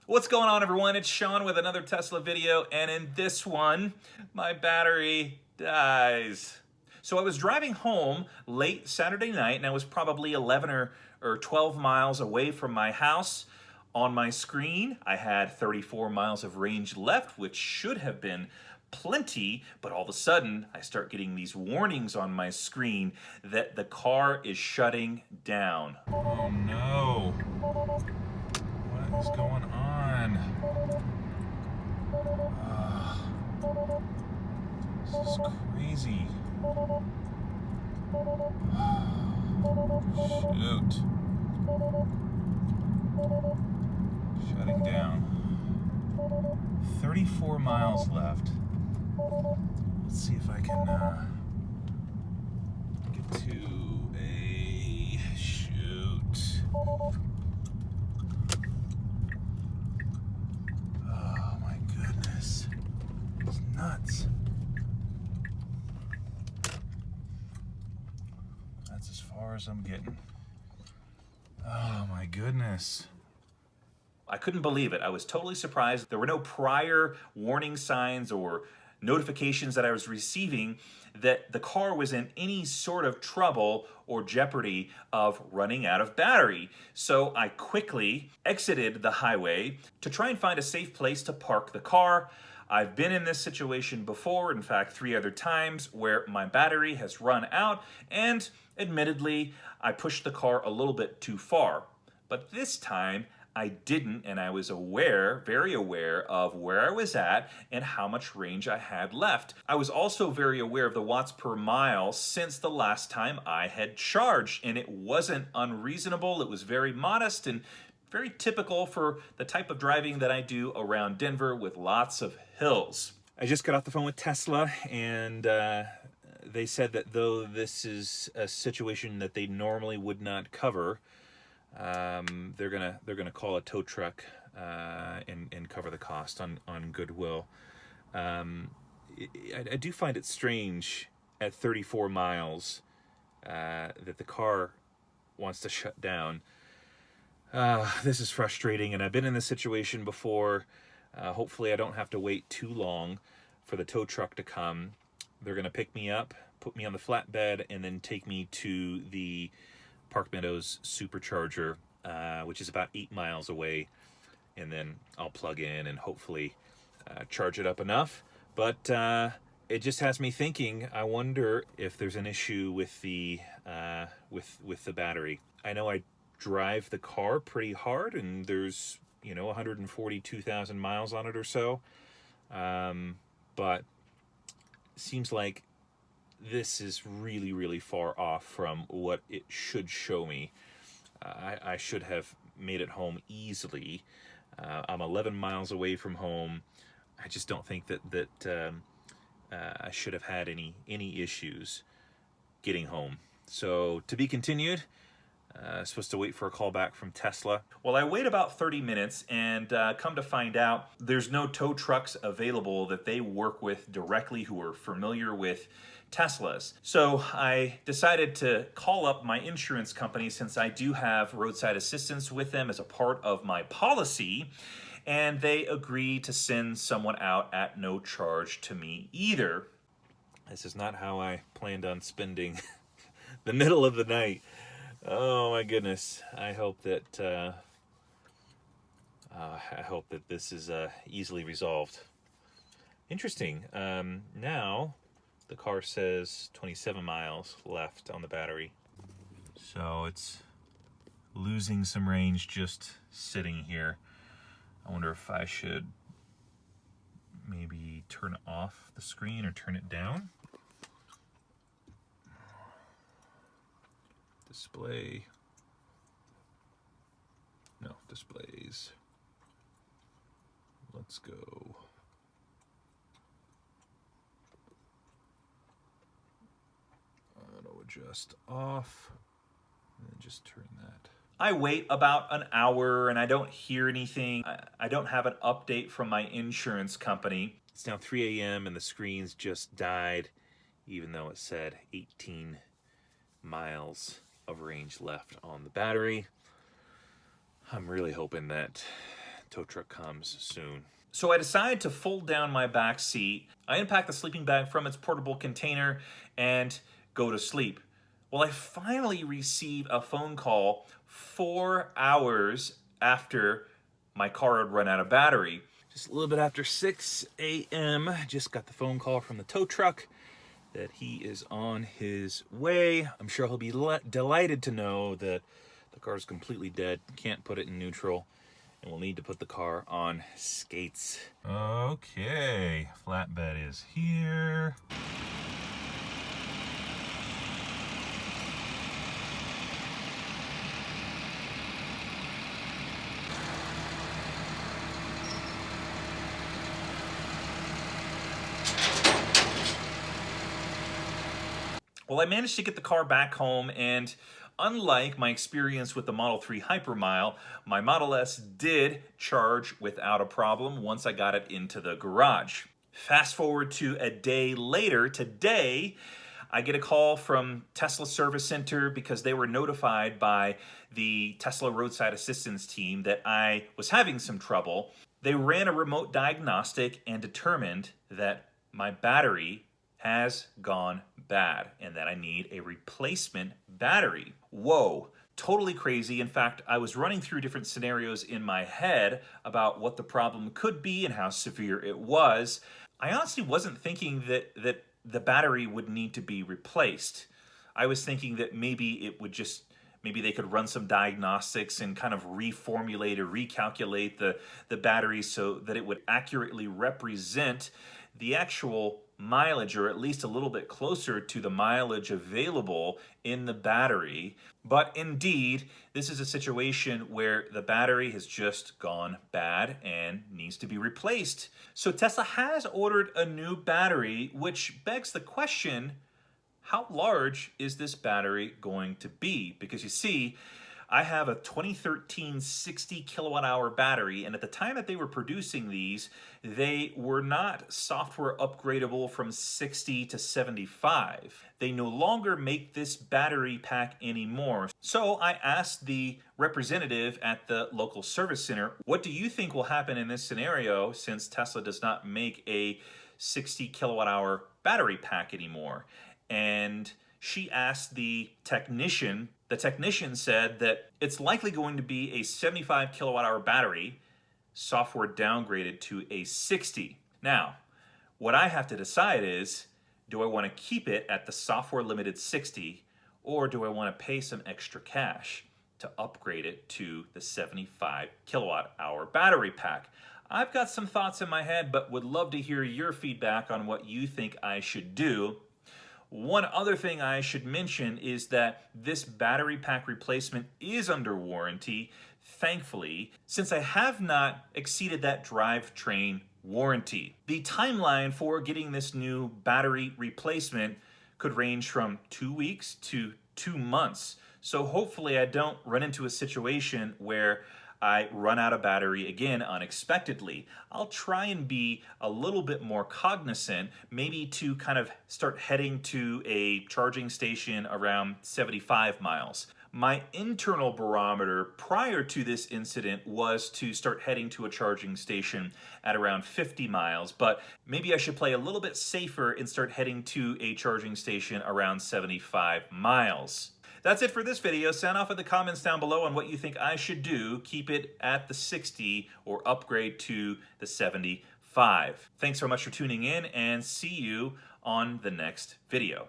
What's going on, everyone? It's Sean with another Tesla video, and in this one, my battery dies. So I was driving home late Saturday night, and I was probably 11 or 12 miles away from my house. On my screen, I had 34 miles of range left, which should have been plenty, but all of a sudden, I start getting these warnings on my screen that the car is shutting down. Oh no. What is going on? This is crazy. Shoot. Shutting down. 34 miles left. Let's see if I can get to a shoot. Oh my goodness. It's nuts. That's as far as I'm getting. Oh my goodness. I couldn't believe it. I was totally surprised. There were no prior warning signs or notifications that I was receiving that the car was in any sort of trouble or jeopardy of running out of battery. So I quickly exited the highway to try and find a safe place to park the car. I've been in this situation before, in fact 3 other times, where my battery has run out, and admittedly, I pushed the car a little bit too far. But this time, I didn't, and I was aware, very aware of where I was at and how much range I had left. I was also very aware of the watts per mile since the last time I had charged, and it wasn't unreasonable. It was very modest and very typical for the type of driving that I do around Denver with lots of hills. I just got off the phone with Tesla, and they said that though this is a situation that they normally would not cover, they're gonna call a tow truck and cover the cost on goodwill. I do find it strange at 34 miles that the car wants to shut down. This is frustrating, and I've been in this situation before. Hopefully I don't have to wait too long for the tow truck to come. They're gonna pick me up, put me on the flatbed, and then take me to the Park Meadows Supercharger, which is about 8 miles away, and then I'll plug in and hopefully charge it up enough. But it just has me thinking. I wonder if there's an issue with the with the battery. I know I drive the car pretty hard, and there's 142,000 miles on it or so, but it seems like this is really far off from what it should show me. I should have made it home easily. I'm 11 miles away from home. I just don't think that I should have had any issues getting home. So to be continued. Supposed to wait for a call back from Tesla. Well, I wait about 30 minutes and come to find out there's no tow trucks available that they work with directly who are familiar with Teslas. So I decided to call up my insurance company, since I do have roadside assistance with them as a part of my policy, and they agreed to send someone out at no charge to me either. This is not how I planned on spending the middle of the night. Oh my goodness! I hope that this is easily resolved. Interesting. Now the car says 27 miles left on the battery, so it's losing some range just sitting here. I wonder if I should maybe turn off the screen or turn it down. Display. No, displays. Let's go. Auto adjust off. And then just turn that. I wait about an hour and I don't hear anything. I don't have an update from my insurance company. It's now 3 a.m. and the screen's just died, even though it said 18 miles of range left on the battery. I'm really hoping that tow truck comes soon. So I decided to fold down my back seat. I unpack the sleeping bag from its portable container and go to sleep. Well, I finally receive a phone call 4 hours after my car had run out of battery. Just a little bit after 6 a.m., just got the phone call from the tow truck that he is on his way. I'm sure he'll be delighted to know that the car is completely dead, can't put it in neutral, and we'll need to put the car on skates. Okay, flatbed is here. Well, I managed to get the car back home, and unlike my experience with the Model 3 Hypermile, my Model S did charge without a problem once I got it into the garage. Fast forward to a day later, today, I get a call from Tesla Service Center because they were notified by the Tesla Roadside Assistance team that I was having some trouble. They ran a remote diagnostic and determined that my battery has gone bad and that I need a replacement battery. Whoa, totally crazy. In fact, I was running through different scenarios in my head about what the problem could be and how severe it was. I honestly wasn't thinking that the battery would need to be replaced. I was thinking that maybe they could run some diagnostics and kind of reformulate or recalculate the battery so that it would accurately represent the actual mileage, or at least a little bit closer to the mileage available in the battery. But indeed, this is a situation where the battery has just gone bad and needs to be replaced. So Tesla has ordered a new battery, which begs the question, how large is this battery going to be? Because you see, I have a 2013 60 kilowatt hour battery, and at the time that they were producing these, they were not software upgradable from 60 to 75. They no longer make this battery pack anymore. So I asked the representative at the local service center, what do you think will happen in this scenario since Tesla does not make a 60 kilowatt hour battery pack anymore? And she asked the technician. The technician said that it's likely going to be a 75 kilowatt hour battery, software downgraded to a 60. Now, what I have to decide is, do I want to keep it at the software limited 60, or do I want to pay some extra cash to upgrade it to the 75 kilowatt hour battery pack? I've got some thoughts in my head, but would love to hear your feedback on what you think I should do. One other thing I should mention is that this battery pack replacement is under warranty, thankfully, since I have not exceeded that drivetrain warranty. The timeline for getting this new battery replacement could range from 2 weeks to 2 months. So hopefully I don't run into a situation where I run out of battery again unexpectedly. I'll try and be a little bit more cognizant, maybe to kind of start heading to a charging station around 75 miles. My internal barometer prior to this incident was to start heading to a charging station at around 50 miles, but maybe I should play a little bit safer and start heading to a charging station around 75 miles. That's it for this video. Sound off in the comments down below on what you think I should do. Keep it at the 60 or upgrade to the 75. Thanks so much for tuning in, and see you on the next video.